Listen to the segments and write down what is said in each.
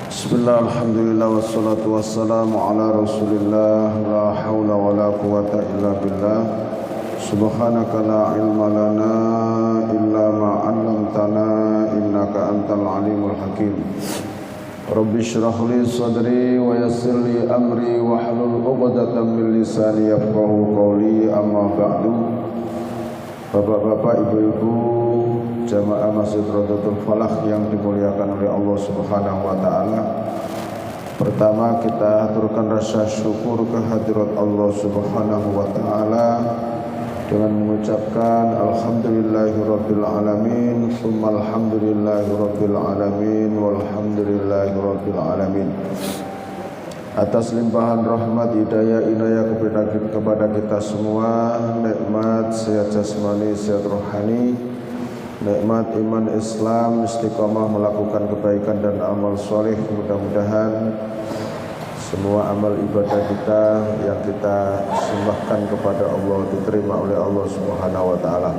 Bismillah, alhamdulillah, wassalatu wassalamu ala rasulillah. La hawla wa la quwata illa billah. Subhanaka la ilma lana illa ma'allamtana innaka antal alimul hakim. Rabbi syrah li sadri wa yassir li amri wa halul uqdatan min lisani yafqahu qawli, amma ba'du. Bapak-bapak, ibu-ibu, jamaah Masjid Rodatul Falah yang dimuliakan oleh Allah Subhanahu wa taala. Pertama, kita aturkan rasa syukur kehadirat Allah Subhanahu wa taala dengan mengucapkan alhamdulillahirabbil alamin, tsumma alhamdulillahirabbil alamin, walhamdulillahirabbil alamin. Atas limpahan rahmat, hidayah, inayah kepada kita semua, nikmat sehat jasmani, sehat rohani, nikmat iman Islam, istiqamah melakukan kebaikan dan amal soleh. Mudah-mudahan semua amal ibadah kita yang kita sembahkan kepada Allah diterima oleh Allah Subhanahu wa taala.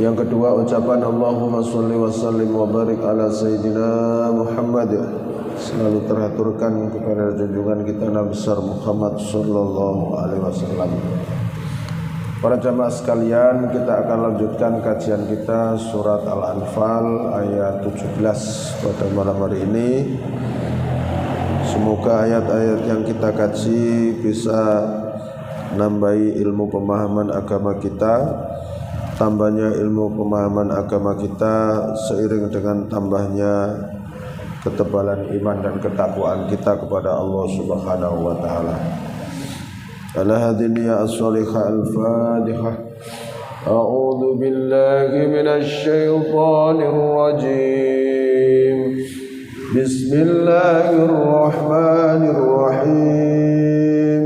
Yang kedua, ucapan Allahumma sholli wa sallim wa barik ala sayyidina Muhammad selalu teraturkan kepada junjungan kita Nabi besar Muhammad sallallahu alaihi wasallam. Para jamaah sekalian, kita akan lanjutkan kajian kita surat Al-Anfal ayat 17 pada malam hari ini. Semoga ayat-ayat yang kita kaji bisa nambahi ilmu pemahaman agama kita. Tambahnya ilmu pemahaman agama kita seiring dengan tambahnya ketebalan iman dan ketakwaan kita kepada Allah Subhanahu wa taala. Ala hadhihi as-salihah al-fatihah. A'udzu billahi minasy syaithanir rajim. Bismillahirrahmanirrahim.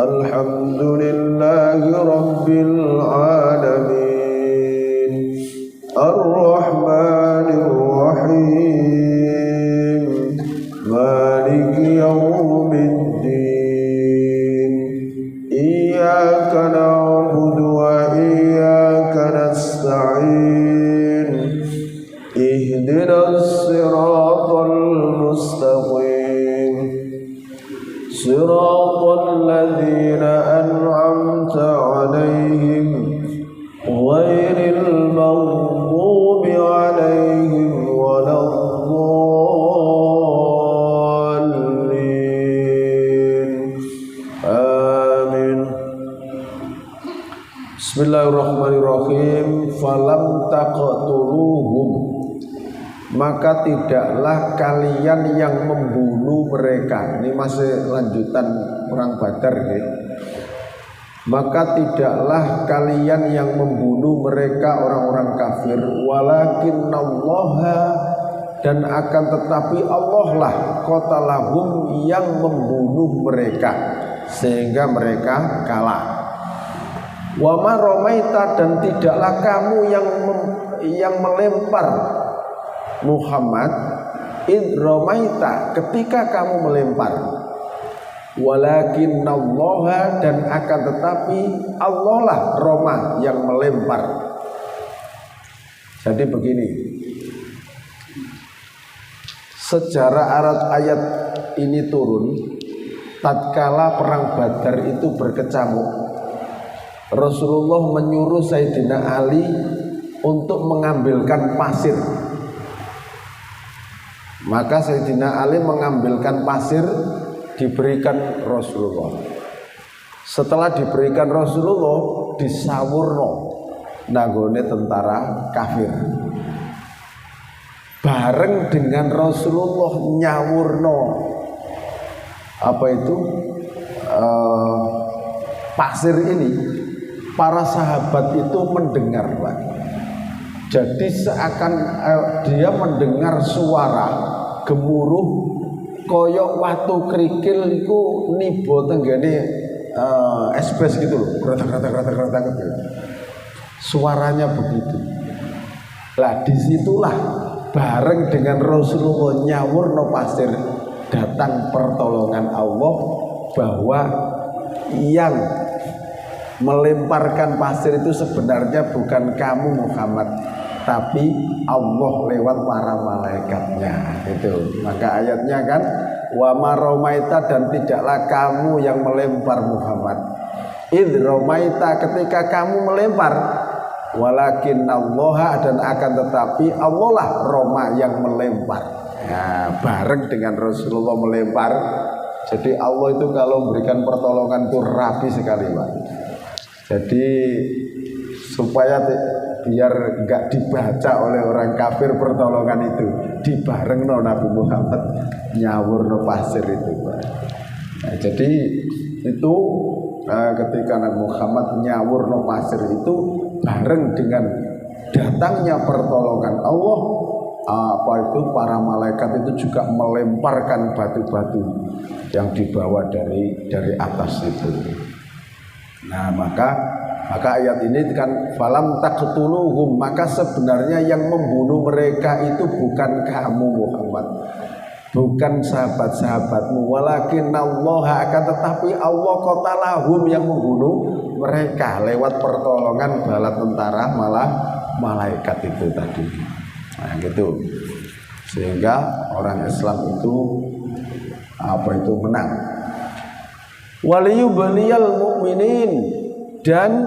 Alhamdulillahi rabbil alamin. Ar-rahmanir rahim. Maliki yaumiddin. Iyyaka na'budu wa iyyaka nasta'in. Ihdinas siratal mustaqim. Siratal ladzina an'amta 'alaihim ghairil maghdubi 'alaihim waladdallin. Amin. Bismillahirrahmanirrahim. Falam taqtuluhum, maka tidaklah kalian yang membunuh mereka. Ini masih lanjutan perang Badar ya. Maka tidaklah kalian yang membunuh mereka orang-orang kafir, walakinnallaha, dan akan tetapi Allah lah qatalahum, yang membunuh mereka sehingga mereka kalah. Wa ma ramaita, dan tidaklah kamu yang melempar Muhammad, id ramaita, ketika kamu melempar, walakinnallaha, dan akan tetapi Allah lah roma, yang melempar. Jadi begini, sejarah ayat ini turun tatkala perang Badar itu berkecamuk. Rasulullah menyuruh Sayyidina Ali untuk mengambilkan pasir. Maka Sayyidina Ali mengambilkan pasir, diberikan Rasulullah. Setelah diberikan Rasulullah, disawurno nanggone tentara kafir. Bareng dengan Rasulullah nyawurno apa itu pasir ini, para sahabat itu mendengar, Pak. Jadi seakan dia mendengar suara gemuruh koyok watu kerikil itu nibo tenggane esbes gitu loh, kretak gitu. Suaranya begitu. Lah disitulah bareng dengan Rasulullah nyawur no pasir, datang pertolongan Allah bahwa yang melemparkan pasir itu sebenarnya bukan kamu Muhammad, tapi Allah lewat para malaikatnya. Itu. Maka ayatnya kan wa ma romaita, dan tidaklah kamu yang melempar Muhammad. Id romaita, ketika kamu melempar, walakin Allah, dan akan tetapi Allah lah roma yang melempar. Nah, bareng dengan Rasulullah melempar. Jadi Allah itu kalau memberikan pertolongan itu rapi sekali, Pak. Jadi supaya biar enggak dibaca oleh orang kafir pertolongan itu, dibarengno Nabi Muhammad nyawurno pasir itu, Pak. Nah, jadi itu ketika Nabi Muhammad nyawurno pasir itu bareng dengan datangnya pertolongan Allah, para malaikat itu juga melemparkan batu-batu yang dibawa dari atas itu. Nah, maka ayat ini kan falam taqtuluhum, maka sebenarnya yang membunuh mereka itu bukan kamu Muhammad, bukan sahabat-sahabatmu, walakin Allah, akan tetapi Allah qatalahum, yang membunuh mereka lewat pertolongan bala tentara malah malaikat itu tadi. Nah, gitu. Sehingga orang Islam itu menang. Waliyubliyal mu'minin, dan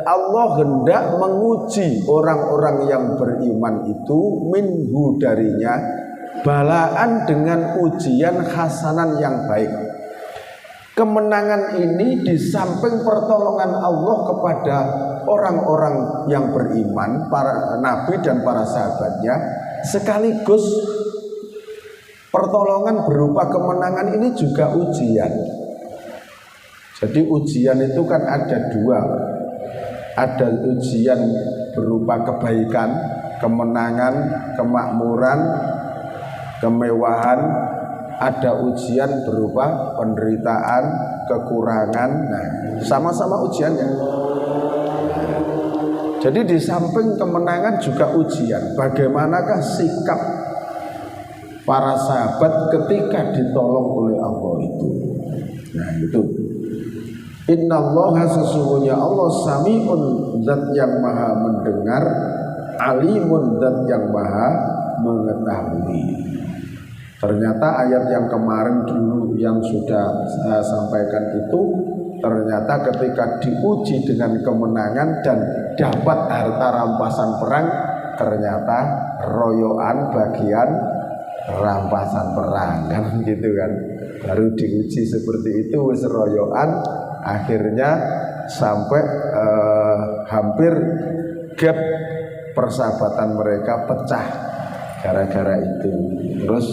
Allah hendak menguji orang-orang yang beriman itu minhu, darinya, balaan dengan ujian hasanan yang baik. Kemenangan ini di samping pertolongan Allah kepada orang-orang yang beriman, para nabi dan para sahabatnya, sekaligus pertolongan berupa kemenangan ini juga ujian. Jadi ujian itu kan ada dua. Ada ujian berupa kebaikan, kemenangan, kemakmuran, kemewahan. Ada ujian berupa penderitaan, kekurangan. Nah, sama-sama ujiannya. Jadi di samping kemenangan juga ujian. Bagaimanakah sikap para sahabat ketika ditolong oleh Allah itu? Nah, itu. Innallaha, sesungguhnya Allah, sami'un, zat yang maha mendengar, alimun, zat yang maha mengetahui. Ternyata ayat yang kemarin dulu yang sudah saya sampaikan itu, ternyata ketika diuji dengan kemenangan dan dapat harta rampasan perang, ternyata royoan bagian rampasan perang, kan gitu kan. Baru diuji seperti itu wis royoan, akhirnya sampai hampir gap persahabatan mereka pecah gara-gara itu. Terus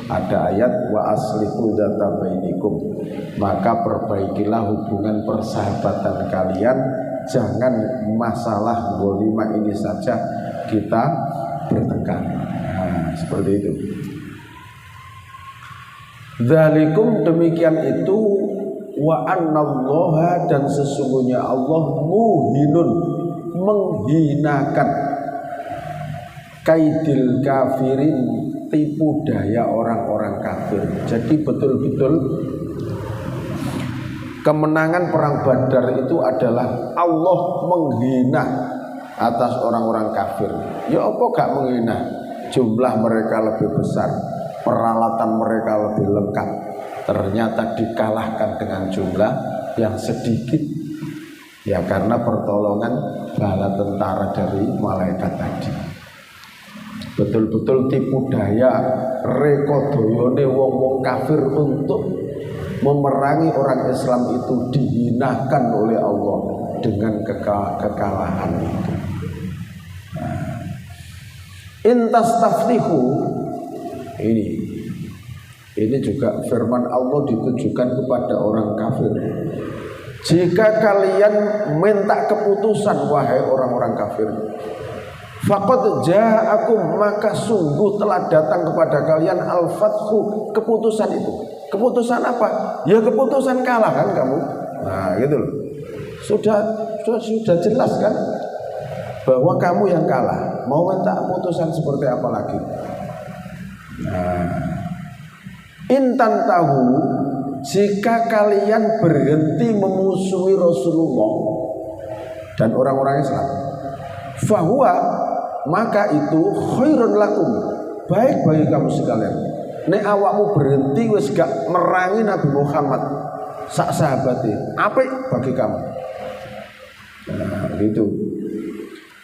ada ayat wa aslihu dzata bainikum, maka perbaikilah hubungan persahabatan kalian, jangan masalah ghalimah ini saja kita bertengkar. Nah, seperti itu. Dzalikum, demikian itu, wa annallaha, dan sesungguhnya Allah muhinun, menghinakan kaidil kafirin, tipu daya orang-orang kafir. Jadi betul-betul kemenangan perang Badar itu adalah Allah menghina atas orang-orang kafir. Ya apa gak menghina? Jumlah mereka lebih besar, peralatan mereka lebih lengkap, ternyata dikalahkan dengan jumlah yang sedikit. Ya karena pertolongan bala tentara dari malaikat tadi. Betul-betul tipu daya rekodoyone wong-wong kafir untuk memerangi orang Islam itu dihinakan oleh Allah dengan kekalahan itu. Intas taftihu, ini juga firman Allah ditujukan kepada orang kafir. Jika kalian minta keputusan, wahai orang-orang kafir, faqad ja'akum, maka sungguh telah datang kepada kalian al-fathu, keputusan itu. Keputusan apa? Ya keputusan kalah kan kamu. Nah gitu loh. Sudah jelas kan bahwa kamu yang kalah. Mau minta keputusan seperti apa lagi? Nah, intan tahu, jika kalian berhenti memusuhi Rasulullah dan orang-orang Islam, fahuwa, maka itu khairun lakum, baik bagi kamu sekalian. Nek awakmu berhenti wis gak merangi Nabi Muhammad sak sahabate, apik bagi kamu. Nah, gitu.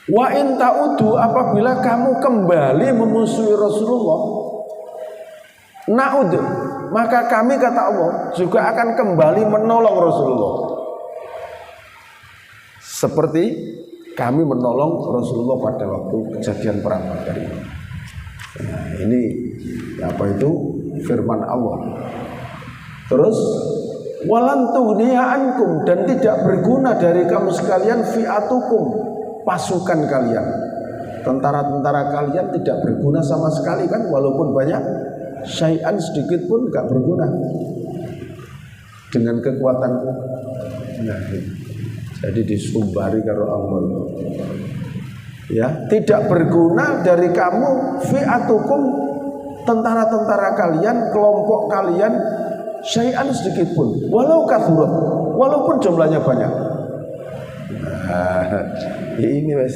Wa in ta'udu, apabila kamu kembali memusuhi Rasulullah, na'ud, maka kami kata Allah juga akan kembali menolong Rasulullah. Seperti kami menolong Rasulullah pada waktu kejadian perang Badar ini. Nah, ini apa itu firman Allah. Terus walan tughniya ankum, dan tidak berguna dari kamu sekalian fi'atukum, pasukan kalian, tentara-tentara kalian tidak berguna sama sekali kan, walaupun banyak, syai'an sedikit pun gak berguna dengan kekuatanku. Nah, jadi disumbari karo Allah. Ya, tidak berguna dari kamu fi'atukum, tentara-tentara kalian, kelompok kalian, syai'an sedikit pun, walau kathurat, walaupun jumlahnya banyak. Nah, ini wes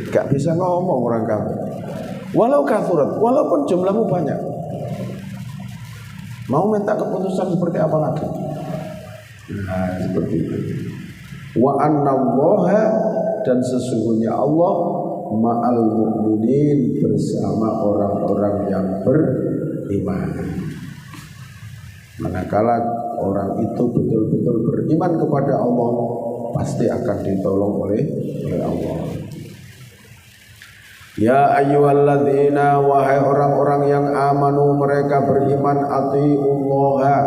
gak bisa ngomong orang kamu. Walau kathurat, walaupun jumlahmu banyak. Mau minta keputusan seperti apa lagi? Nah, seperti itu. Wa annallaha, dan sesungguhnya Allah ma'al mu'minin, bersama orang-orang yang beriman. Manakala orang itu betul-betul beriman kepada Allah, pasti akan ditolong oleh Allah. Ya ayyuhalladzina, wahai orang-orang yang amanu, mereka beriman, atiullaha,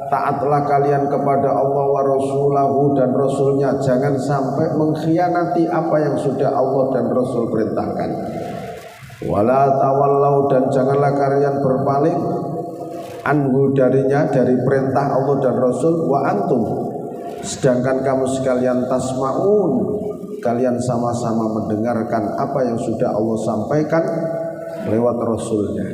taatlah kalian kepada Allah wa rasulahu, dan rasulnya, jangan sampai mengkhianati apa yang sudah Allah dan Rasul perintahkan. Wala tawallau, dan janganlah kalian berpaling, anhu, darinya, dari perintah Allah dan Rasul, wa antum, sedangkan kamu sekalian tasma'un, kalian sama-sama mendengarkan apa yang sudah Allah sampaikan lewat Rasulnya.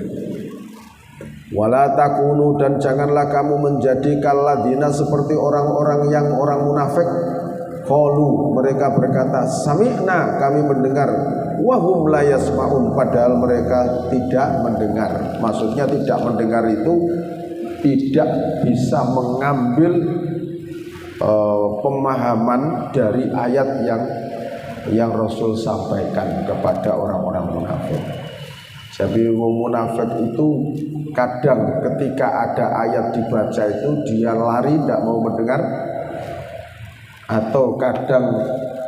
Wala takunu, dan janganlah kamu menjadi kalladzina, seperti orang-orang yang orang munafik, qalu, mereka berkata, sami'na, kami mendengar, wahum la yasma'un, padahal mereka tidak mendengar. Maksudnya tidak mendengar itu tidak bisa mengambil pemahaman dari ayat yang Rasul sampaikan kepada orang-orang munafik. Jadi munafik itu kadang ketika ada ayat dibaca itu dia lari, tidak mau mendengar, atau kadang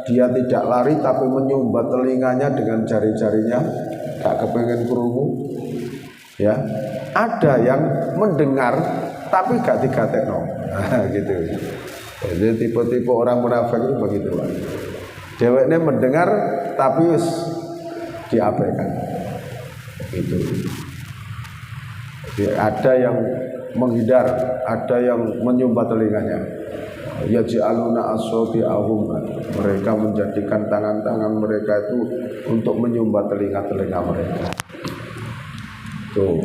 dia tidak lari tapi menyumbat telinganya dengan jari-jarinya, gak kepengen krungu. Ya, ada yang mendengar tapi gak digatekno. Nah, gitu. Jadi tipe-tipe orang munafik itu begitu, Pak. Dhewekne mendengar tapi wis diabaikan. Gitu. Jadi ada yang menghindar, ada yang menyumbat telinganya. Yaj'aluna asabi'ahum, mereka menjadikan tangan-tangan mereka itu untuk menyumbat telinga-telinga mereka. Tuh.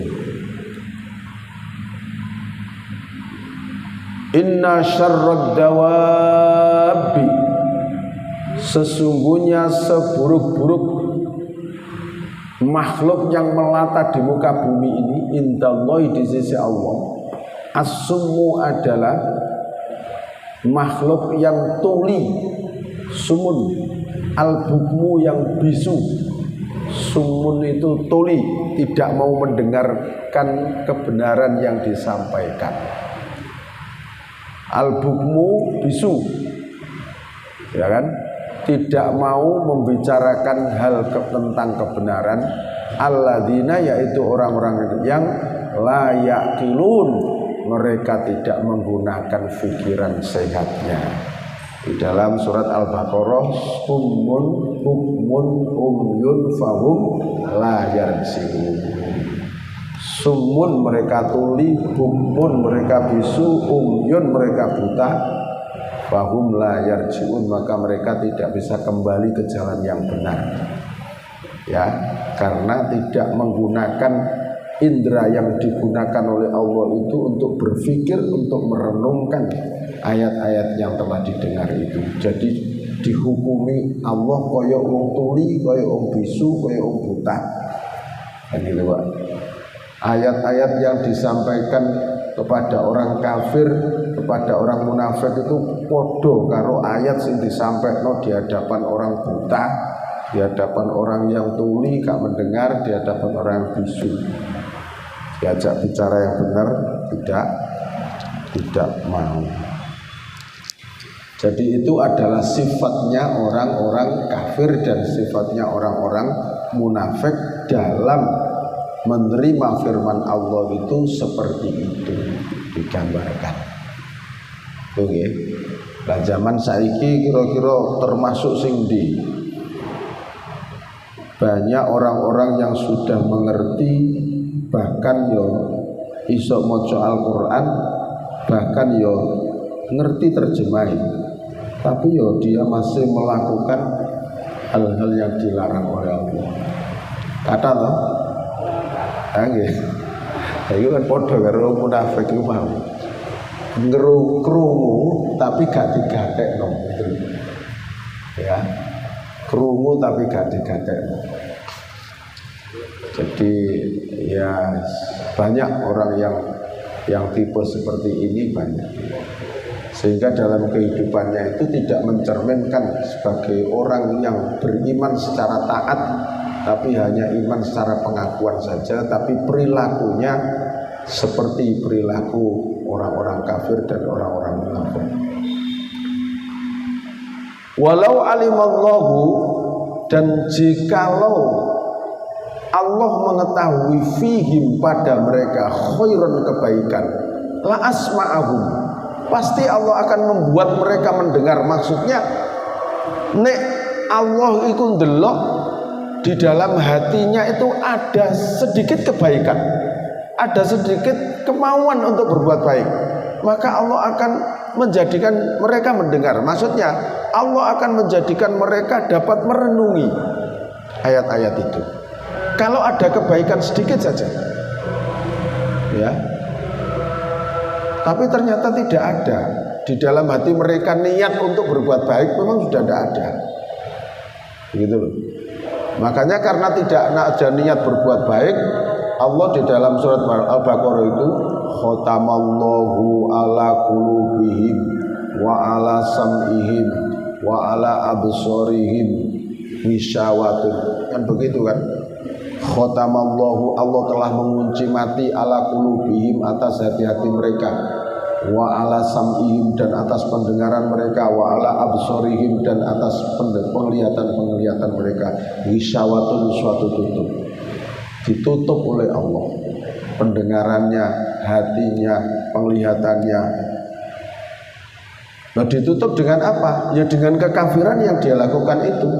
Inna syarrad dawabi, sesungguhnya seburuk-buruk makhluk yang melata di muka bumi ini, indallahi, di sisi Allah, as-summu, adalah makhluk yang tuli, sumun, al-bukmu, yang bisu. Sumun itu tuli, tidak mau mendengarkan kebenaran yang disampaikan. Al-bukmu, bisu, ya kan, tidak mau membicarakan hal tentang kebenaran. Alladzina, yaitu orang-orang yang la yaqilun, mereka tidak menggunakan pikiran sehatnya. Di dalam surat Al-Baqarah, summun bukmun umyun fahum la yarji'un. Sumun, mereka tuli, bukmun, mereka bisu, umyun, mereka buta, fahum la yarji'un, maka mereka tidak bisa kembali ke jalan yang benar. Ya, karena tidak menggunakan indera yang digunakan oleh Allah itu untuk berpikir, untuk merenungkan ayat-ayat yang telah didengar itu. Jadi dihukumi Allah kaya wong tuli, kaya wong bisu, kaya wong buta. Ini lho Pak. Ayat-ayat yang disampaikan kepada orang kafir, kepada orang munafik itu podo karo ayat yang disampaikan di hadapan orang buta, di hadapan orang yang tuli gak mendengar, di hadapan orang yang bisu. Diajak bicara yang benar tidak mau. Jadi itu adalah sifatnya orang-orang kafir dan sifatnya orang-orang munafik dalam menerima firman Allah itu seperti itu digambarkan. Oke. Lah zaman saiki kira-kira termasuk sing ndi? Banyak orang-orang yang sudah mengerti, bahkan yo iso maca Al-Qur'an, bahkan yo ngerti terjemahin, tapi yo dia masih melakukan hal-hal yang dilarang oleh Allah. Kata loh, nggih. Itu kan podo karo munafik iku mau. Krungu tapi gak digatekno gitu. Ya. Krungu tapi gak digatekno. Jadi ya banyak orang yang tipe seperti ini banyak. Sehingga dalam kehidupannya itu tidak mencerminkan sebagai orang yang beriman secara taat, tapi hanya iman secara pengakuan saja, tapi perilakunya seperti perilaku orang-orang kafir dan orang-orang munafik. Walau alimallahu, dan jikalau Allah mengetahui fihim pada mereka khairan kebaikan, la asma'ahum, pasti Allah akan membuat mereka mendengar. Maksudnya nek Allah itu ndelok di dalam hatinya itu ada sedikit kebaikan, ada sedikit kemauan untuk berbuat baik, maka Allah akan menjadikan mereka mendengar. Maksudnya Allah akan menjadikan mereka dapat merenungi ayat-ayat itu. Kalau ada kebaikan sedikit saja, ya, tapi ternyata tidak ada di dalam hati mereka niat untuk berbuat baik, memang sudah tidak ada, gitu loh. Makanya karena tidak ada niat berbuat baik, Allah di dalam surat Al-Baqarah itu khatamallahu ala qulubihim wa ala sam'ihim wa ala absarihim ghishawatun, kan begitu kan? Khatamallahu, Allah telah mengunci mati ala qulubihim, atas hati-hati mereka, wa ala sam'ihim, dan atas pendengaran mereka, wa ala absarihim, dan atas penglihatan mereka, ghishawatun, suatu tutup, ditutup oleh Allah pendengarannya, hatinya, penglihatannya. Nah, ditutup dengan apa? Ya dengan kekafiran yang dia lakukan itu.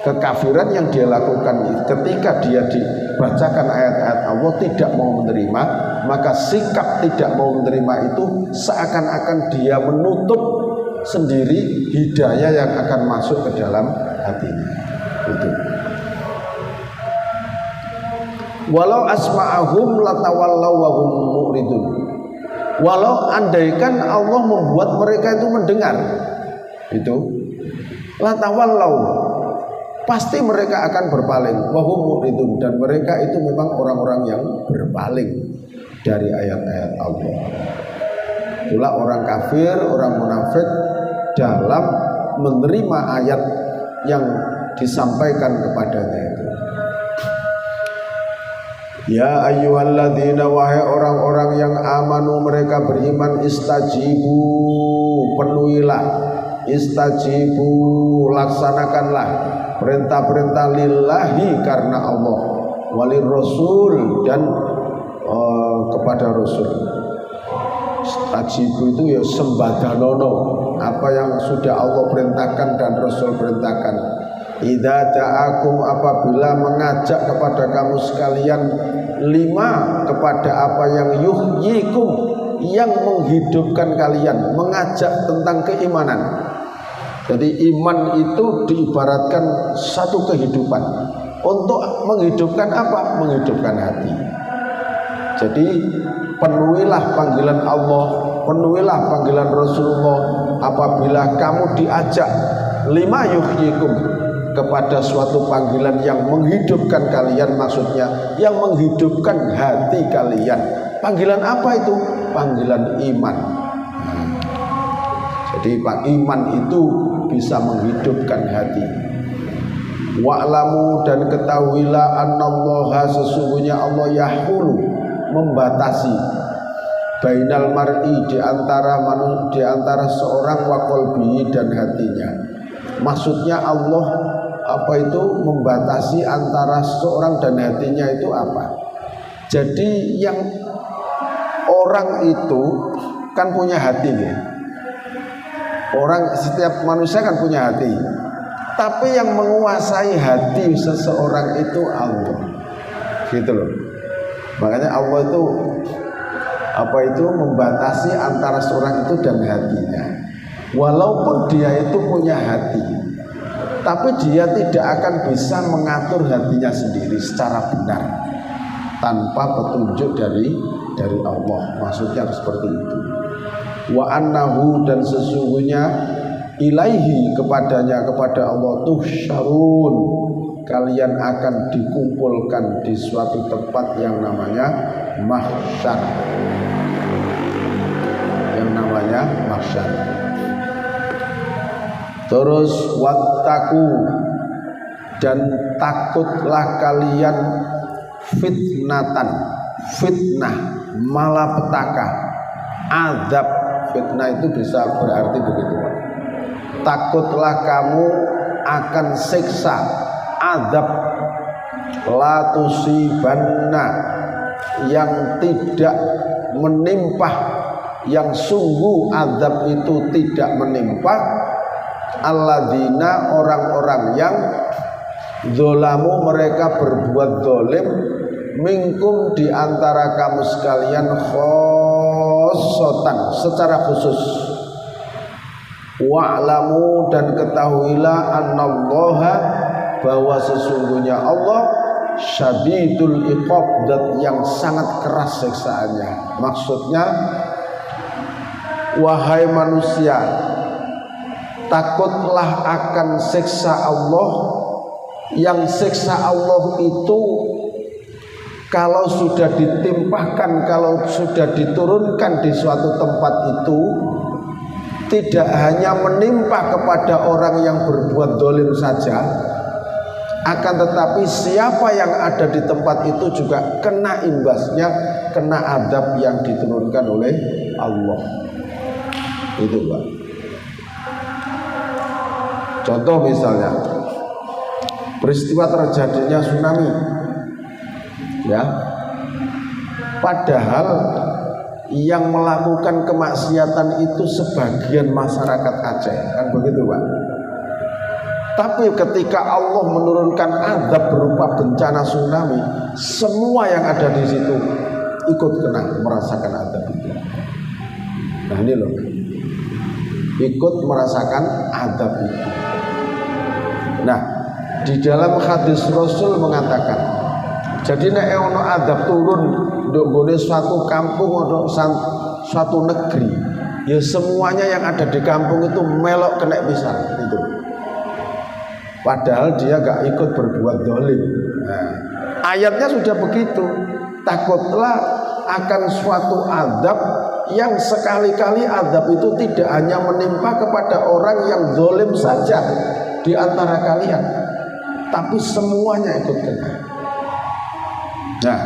Kekafiran yang dia lakukan ketika dia dibacakan ayat-ayat Allah tidak mau menerima, maka sikap tidak mau menerima itu seakan-akan dia menutup sendiri hidayah yang akan masuk ke dalam hatinya. Itu. Walau asma'ahum latawallaw wa hum mu'ridun. Walau andaikan Allah membuat mereka itu mendengar, itu latawallaw, pasti mereka akan berpaling, wahum mu'ridun, dan mereka itu memang orang-orang yang berpaling dari ayat-ayat Allah. Itulah orang kafir, orang munafik dalam menerima ayat yang disampaikan kepadanya itu. Ya ayyuhalladzina, wahai orang-orang yang amanu, mereka beriman, istajibu, penuhilah, istajibu, laksanakanlah perintah-perintah lillahi, karena Allah, walir rasul, dan kepada rasul. Istajibu itu ya sembadanono, apa yang sudah Allah perintahkan dan rasul perintahkan. Idza da'akum, apabila mengajak kepada kamu sekalian, lima, kepada apa yang yuhyikum, yang menghidupkan kalian, mengajak tentang keimanan. Jadi iman itu diibaratkan satu kehidupan. Untuk menghidupkan apa? Menghidupkan hati. Jadi penuhilah panggilan Allah, penuhilah panggilan Rasulullah apabila kamu diajak lima yuhyikum, kepada suatu panggilan yang menghidupkan kalian, maksudnya yang menghidupkan hati kalian. Panggilan apa itu? Panggilan iman. Jadi iman itu bisa menghidupkan hati. Wa'lamu, dan ketahuilah annallaha, sesungguhnya Allah yahulu, membatasi, bainal mar'i, di antara seorang wa qalbihi, dan hatinya. Maksudnya Allah membatasi antara seorang dan hatinya itu apa? Jadi yang orang itu kan punya hati ya. Setiap manusia kan punya hati. Tapi yang menguasai hati seseorang itu Allah. Gitu loh. Makanya Allah itu membatasi antara seorang itu dan hatinya. Walaupun dia itu punya hati, tapi dia tidak akan bisa mengatur hatinya sendiri secara benar tanpa petunjuk dari Allah. Maksudnya seperti itu. Wa annahu, dan sesungguhnya ilaihi, kepada Allah tuhsyarun, kalian akan dikumpulkan di suatu tempat yang namanya mahsyar. Terus wattaku, dan takutlah kalian fitnah, malapetaka, azab. Fitnah itu bisa berarti begitu. Takutlah kamu akan siksa, azab, la tusibanna, yang tidak menimpa, yang sungguh azab itu tidak menimpa, alladzina, orang-orang yang zolamu, mereka berbuat zalim, minkum, di antara kamu sekalian, khosotan, secara khusus. Wa'lamu, dan ketahuilah annallaha, bahwa sesungguhnya Allah syadidul iqab, dat yang sangat keras siksaannya. Maksudnya, wahai manusia, takutlah akan siksa Allah, yang siksa Allah itu kalau sudah ditimpahkan, kalau sudah diturunkan di suatu tempat itu, tidak hanya menimpa kepada orang yang berbuat zalim saja, akan tetapi siapa yang ada di tempat itu juga kena imbasnya, kena azab yang diturunkan oleh Allah. Itu Pak. Contoh misalnya peristiwa terjadinya tsunami, ya, padahal yang melakukan kemaksiatan itu sebagian masyarakat Aceh, kan begitu Pak. Tapi ketika Allah menurunkan azab berupa bencana tsunami, semua yang ada di situ ikut kena merasakan azab itu. Nah ini loh, ikut merasakan azab itu. Nah, di dalam hadis Rasul mengatakan, jadi nek ono azab turun nduk nggone suatu kampung atau suatu negeri, ya semuanya yang ada di kampung itu melok kena pisan itu. Padahal dia gak ikut berbuat zalim. Nah, ayatnya sudah begitu. Takutlah akan suatu azab yang sekali-kali azab itu tidak hanya menimpa kepada orang yang zalim saja di antara kalian, tapi semuanya ikut kena. Nah,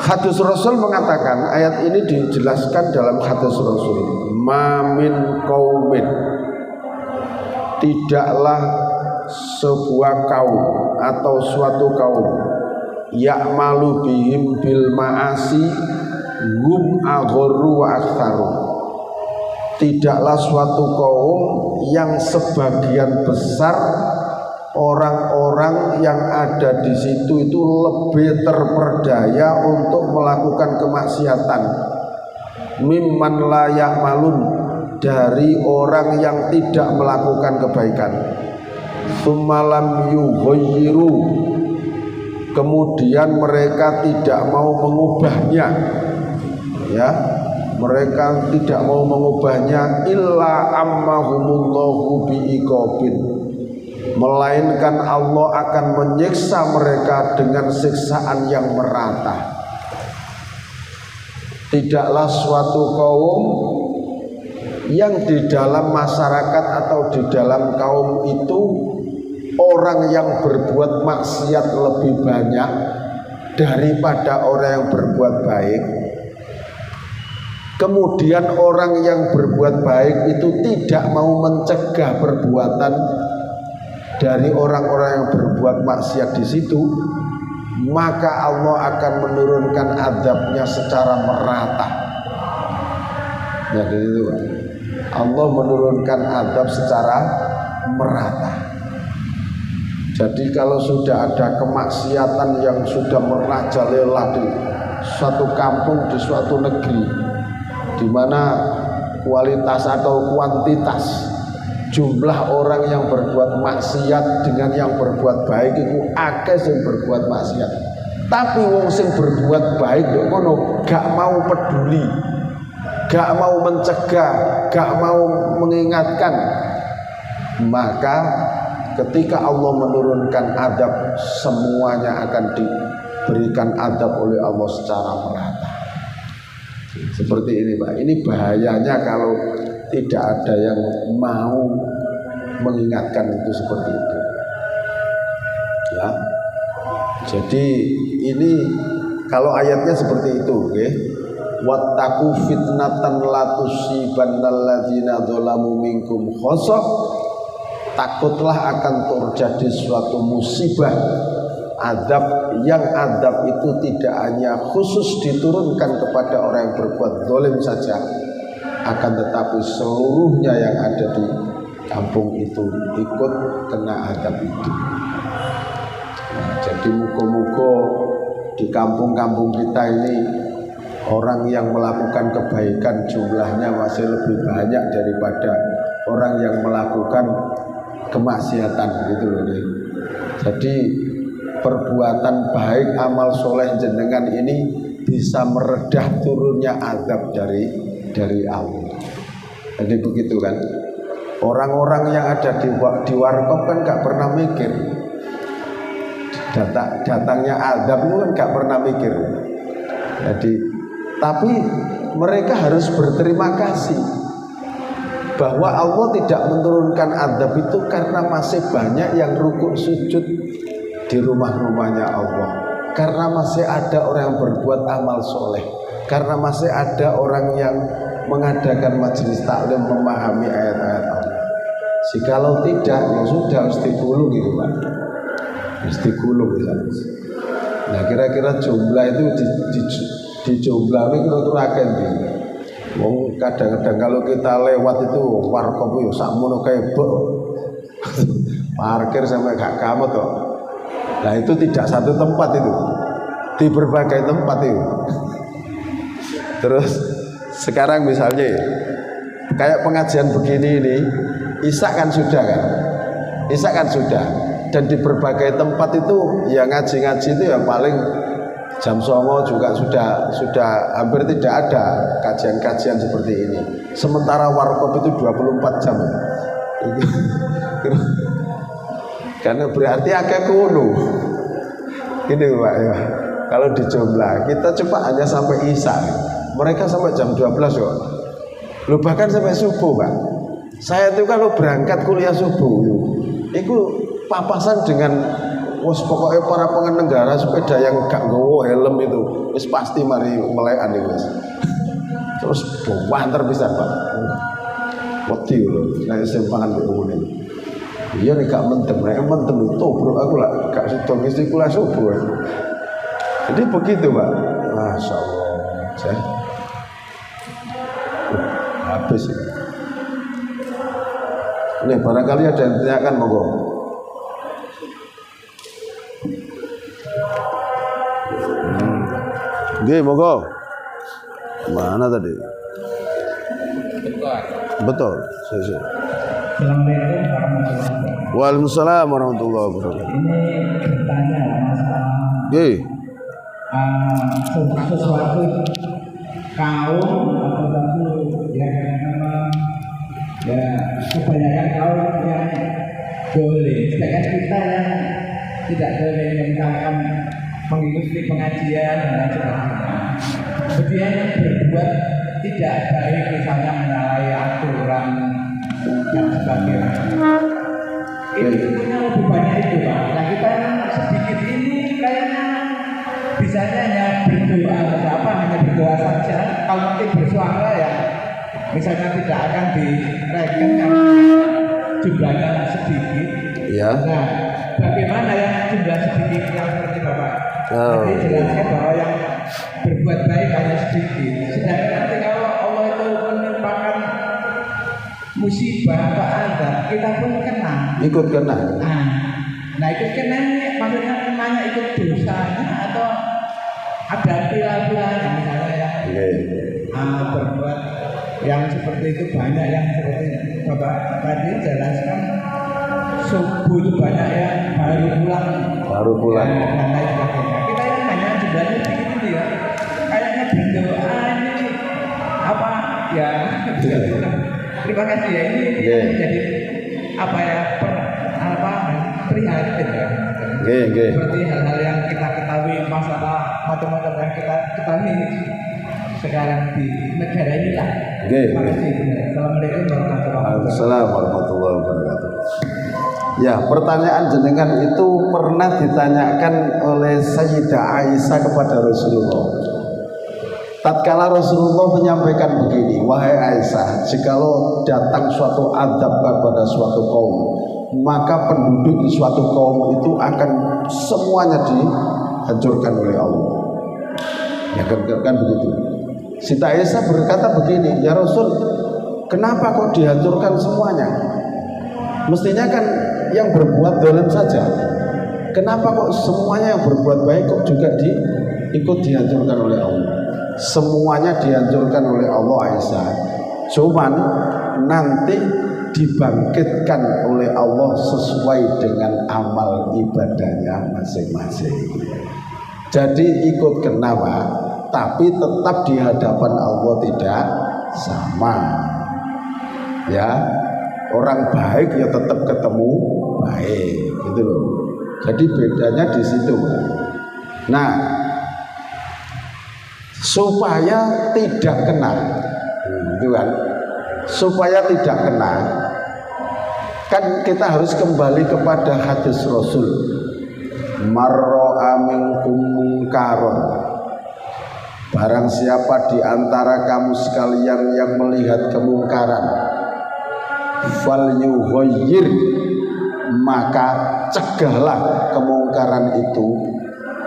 hadis Rasul mengatakan, ayat ini dijelaskan dalam hadis Rasul, mamin qaumin, tidaklah sebuah kaum atau suatu kaum, ya'malu bihim bil ma'asi hum agharu wa aktsaru, tidaklah suatu kaum yang sebagian besar orang-orang yang ada di situ itu lebih terperdaya untuk melakukan kemaksiatan, mimman la ya'malun, dari orang yang tidak melakukan kebaikan, tsummalam yughayyiru, kemudian mereka tidak mau mengubahnya, ya, mereka tidak mau mengubahnya illa ammahumullahu biiqabin, melainkan Allah akan menyiksa mereka dengan siksaan yang merata. Tidaklah suatu kaum yang di dalam masyarakat atau di dalam kaum itu orang yang berbuat maksiat lebih banyak daripada orang yang berbuat baik. Kemudian orang yang berbuat baik itu tidak mau mencegah perbuatan dari orang-orang yang berbuat maksiat di situ, maka Allah akan menurunkan azabnya secara merata. Ya, dari itu Allah menurunkan azab secara merata. Jadi kalau sudah ada kemaksiatan yang sudah merajalela di suatu kampung, di suatu negeri, di mana kualitas atau kuantitas jumlah orang yang berbuat maksiat dengan yang berbuat baik itu akeh sing berbuat maksiat. Tapi wong sing berbuat baik ndek kono gak mau peduli, gak mau mencegah, gak mau mengingatkan. Maka ketika Allah menurunkan azab, semuanya akan diberikan azab oleh Allah secara merata. Seperti ini Pak. Ini bahayanya kalau tidak ada yang mau mengingatkan itu seperti itu. Ya. Jadi ini kalau ayatnya seperti itu, okay? Wattaqu fitnatan la tusibannal ladzina dzalamu minkum khassah. Takutlah akan terjadi suatu musibah, azab yang azab itu tidak hanya khusus diturunkan kepada orang yang berbuat zalim saja, akan tetapi seluruhnya yang ada di kampung itu ikut kena azab itu. Nah, jadi muga-muga di kampung-kampung kita ini orang yang melakukan kebaikan jumlahnya masih lebih banyak daripada orang yang melakukan kemaksiatan gitu loh. Jadi perbuatan baik, amal soleh jenengan ini bisa meredah turunnya azab dari Allah. Jadi begitu kan. Orang-orang yang ada di warkop kan gak pernah mikir datangnya azab itu kan gak pernah mikir. Jadi tapi mereka harus berterima kasih bahwa Allah tidak menurunkan azab itu karena masih banyak yang rukuk sujud di rumah-rumahnya Allah, karena masih ada orang yang berbuat amal soleh, karena masih ada orang yang mengadakan majelis taklim memahami ayat-ayat Allah. Jikalau tidak, ya sudah harus digulung gitu Pak, harus digulung misalnya. Nah kira-kira jumlah itu dijumlahin kira-kira akan gini. Wong kadang-kadang kalau kita lewat itu warkop itu sakmono kayak parkir sampai gak kamot toh. Nah itu tidak satu tempat itu, di berbagai tempat itu. Terus sekarang misalnya kayak pengajian begini ini, Isya kan sudah kan, Isya kan sudah, dan di berbagai tempat itu ya ngaji-ngaji itu ya paling jam 09.00 juga sudah hampir tidak ada kajian-kajian seperti ini. Sementara warkop itu 24 jam. Karena berarti agak kuno. Gini Pak ya. Kalau dijumlah kita coba hanya sampai Isya. Mereka sampai jam 12 kok. Lu bahkan sampai subuh Pak. Saya itu kalau berangkat kuliah subuh itu papasan dengan pokoknya para pengendara sepeda yang gak nggawa helm itu wis pasti mari melekan iki wis. Terus banter pisan Pak. Wedi lho nek sempangan kok ngene. Iya nek gak mentem, nek mentem itu bro aku lah gak sido ngisi kuliah subuh. Jadi begitu Pak. Masyaallah. Habis ini. Nih barangkali ada yang tanyakan monggo. Oke, monggo. Mana tadi? Betul. Saya. Waalaikumsalam warahmatullahi wabarakatuh. Ini bertanya masalah Oke. sesuatu kaum atau Ya, kebanyakan kaum yang boleh, sedangkan kita yang tidak boleh misalkan mengikuti pengajian dan lain sebagainya. Kemudian berbuat tidak baik, misalnya menyalahi aturan dan sebagainya. Itu punya lebih banyak itu, Pak. Nah, kita sedikit ini kayaknya bisanya hanya berdoa, hanya berdoa saja. Kalau nanti bersuara ya, misalnya tidak akan direken karena jumlahnya sedikit. Ya. Nah, bagaimana yang jumlah sedikit yang seperti Bapak? Nanti jelaskan bahwa yang berbuat baik hanya sedikit. Sedangkan nanti kalau Allah itu menimpakan musibah atau azab, kita pun kena. Ikut kena. Nah ikut kena ini maksudnya kenanya ikut dosanya atau ada pilah-pilahnya misalnya yang berbuat yang seperti itu banyak yang seperti Bapak tadi jelaskan subuh itu banyak yang baru pulang dan lain sebagainya. Kita ini hanya jumlahnya sedikit itu ya, kayaknya berdoa ini apa ya. Terima kasih ya, ini jadi apa ya prihatin ya. Seperti hal-hal yang kita ketahui, masalah macam-macam yang kita ketahui sekarang di negara ini lah. Terima kasih. Assalamualaikum warahmatullahi wabarakatuh. Ya, pertanyaan jenengan itu pernah ditanyakan oleh Sayyidah Aisyah kepada Rasulullah. Tatkala Rasulullah menyampaikan begini, wahai Aisyah, jikalau datang suatu azab kepada suatu kaum, maka penduduk di suatu kaum itu akan semuanya dihancurkan oleh Allah. Ya kan begitu. Siti Aisyah berkata begini, ya Rasul, kenapa kok dihancurkan semuanya? Mestinya kan yang berbuat zalim saja. Kenapa kok semuanya yang berbuat baik kok juga ikut dihancurkan oleh Allah? Semuanya dihancurkan oleh Allah Aisyah. Cuman nanti dibangkitkan oleh Allah sesuai dengan amal ibadahnya masing-masing. Jadi ikut kena, Pak, tapi tetap di hadapan Allah tidak sama. Ya, orang baik ya tetap ketemu baik, gitu loh. Jadi bedanya di situ, Pak. Nah, supaya tidak kena, gitu kan? Supaya tidak kena, kan kita harus kembali kepada hadis Rasul. Marra'a minkum munkaron, barang siapa di antara kamu sekalian yang melihat kemungkaran, falyughayyir, maka cegahlah kemungkaran itu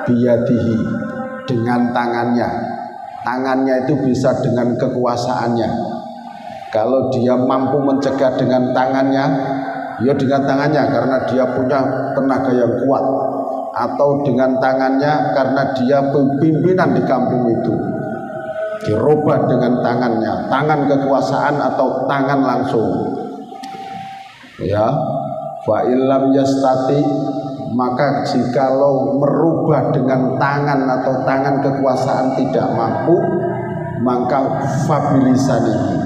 biyadihi, dengan tangannya. Tangannya itu bisa dengan kekuasaannya. Kalau dia mampu mencegah dengan tangannya, ya dengan tangannya karena dia punya tenaga yang kuat, atau dengan tangannya karena dia pimpinan di kampung itu, dirubah dengan tangannya, tangan kekuasaan atau tangan langsung. Ya, fa illam yastati, maka jikalau merubah dengan tangan atau tangan kekuasaan tidak mampu, maka fabilisanihi,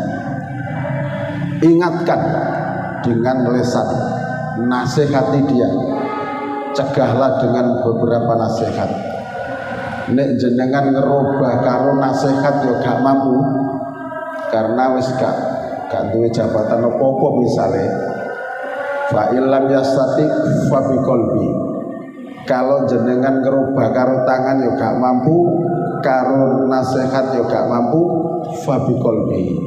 ingatkan dengan lisan, nasihati dia, cegahlah dengan beberapa nasihat. Nek jenengan ngerubah karo nasihat yo gak mampu, karena wis gak duwe jabatan apa-apa misale, fa illam yastati fa biqalbi, kalau jenengan ngerubah karo tangan yo gak mampu, karo nasihat yo gak mampu, fa biqalbi,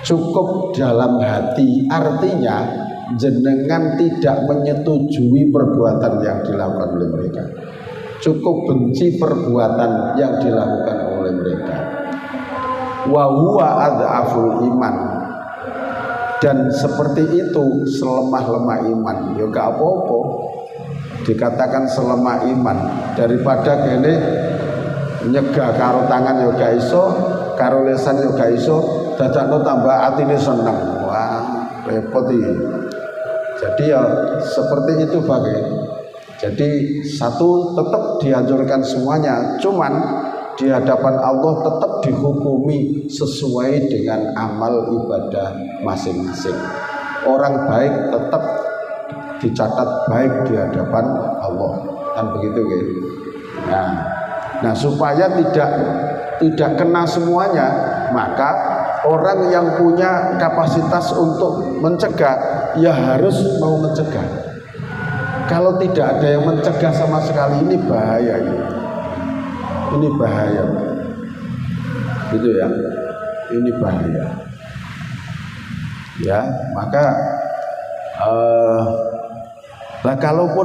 cukup dalam hati, artinya jenengan tidak menyetujui perbuatan yang dilakukan oleh mereka, cukup benci perbuatan yang dilakukan oleh mereka. Wa huwa adhaful iman, dan seperti itu selemah-lemah iman. Ya gak apa-apa dikatakan selemah iman, daripada kene nyegah karo tangan ya gak iso, karo lisan ya gak iso, dadakno tambah atine seneng. Wah, repot iki. Jadi ya seperti itu Pak. Jadi satu, tetap dihancurkan semuanya, cuman di hadapan Allah tetap dihukumi sesuai dengan amal ibadah masing-masing. Orang baik tetap dicatat baik di hadapan Allah, kan begitu kan? Nah supaya tidak kena semuanya, maka orang yang punya kapasitas untuk mencegah ya harus mau mencegah. Kalau tidak ada yang mencegah sama sekali, ini bahaya ini bahaya, gitu ya, ini bahaya ya. Maka kalaupun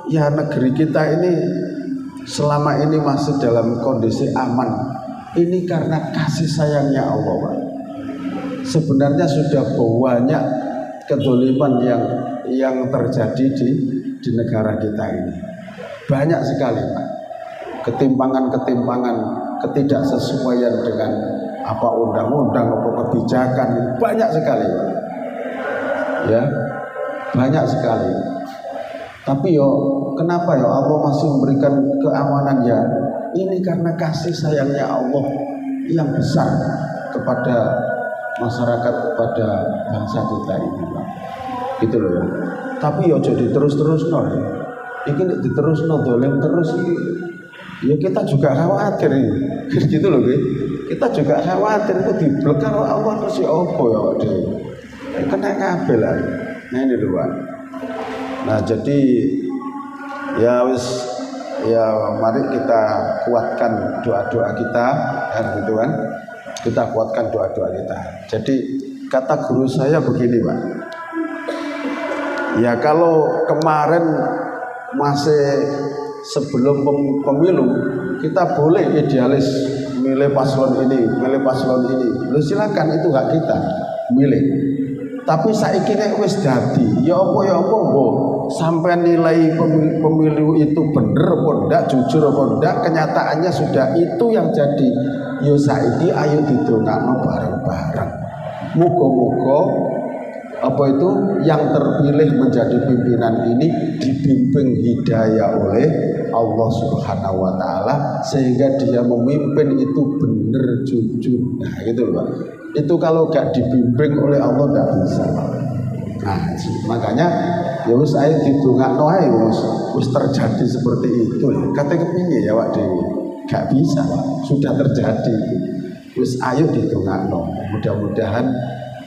ya negeri kita ini selama ini masih dalam kondisi aman, ini karena kasih sayangnya Allah, Pak. Sebenarnya sudah banyak kezaliman yang terjadi di negara kita ini, banyak sekali, Pak. Ketimpangan, ketidaksesuaian dengan apa undang-undang, apa kebijakan, banyak sekali, Pak. Ya, banyak sekali. Tapi kenapa Allah masih memberikan keamanan ya? Ini karena kasih sayangnya Allah yang besar kepada masyarakat, kepada bangsa kita ini, Pak. Gitu loh ya. Tapi jadi terus-terus ini diterusno dolen terus ini. Ya kita juga khawatir ini. Gitu loh, kita juga khawatir itu diblok kalau Allah terus ya apa ya, Pak. Kena kabel lah. Nah ini loh, Pak. Nah jadi ya mari kita kuatkan doa-doa kita, kan gitu kan? Kita kuatkan doa-doa kita. Jadi kata guru saya begini, Pak. Ya kalau kemarin masih sebelum pemilu kita boleh idealis milih paslon ini, Lu silakan, itu hak kita milih. Tapi saiki nek wis dadi, ya apa sampai nilai pemilu itu bener apa ndak, jujur apa ndak, kenyataannya sudah itu yang jadi. Ya saiki ayo didongakno bareng-bareng. Muga-muga yang terpilih menjadi pimpinan ini dibimbing hidayah oleh Allah Subhanahu wa taala sehingga dia memimpin itu benar jujur. Nah, gitu loh, Pak. Itu kalau gak dibimbing oleh Allah gak bisa. Nah, makanya ya wis ae didongakno ae wis terjadi seperti itu. Kate kepiye ya, Pak Dewi? Gak bisa, Pak. Sudah terjadi. Wis ayo didongakno. Mudah-mudahan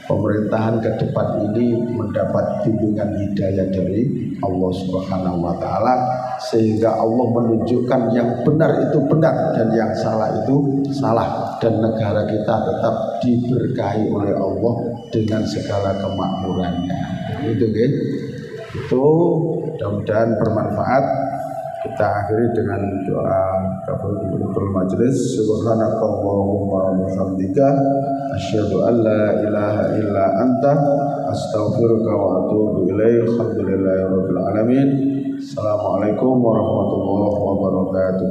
pemerintahan ke depan ini mendapat bimbingan hidayah dari Allah Subhanahu wa taala sehingga Allah menunjukkan yang benar itu benar dan yang salah itu salah, dan negara kita tetap diberkahi oleh Allah dengan segala kemakmurannya. Itu kan? Itu mudah-mudahan bermanfaat. Kita akhiri dengan doa kafaratul majelis. Subhanakallahumma wa bihamdika asyhadu an la ilaha illa anta astaghfiruka wa atubu ilaik. Alhamdulillahirabbil alamin. Assalamualaikum warahmatullahi wabarakatuh.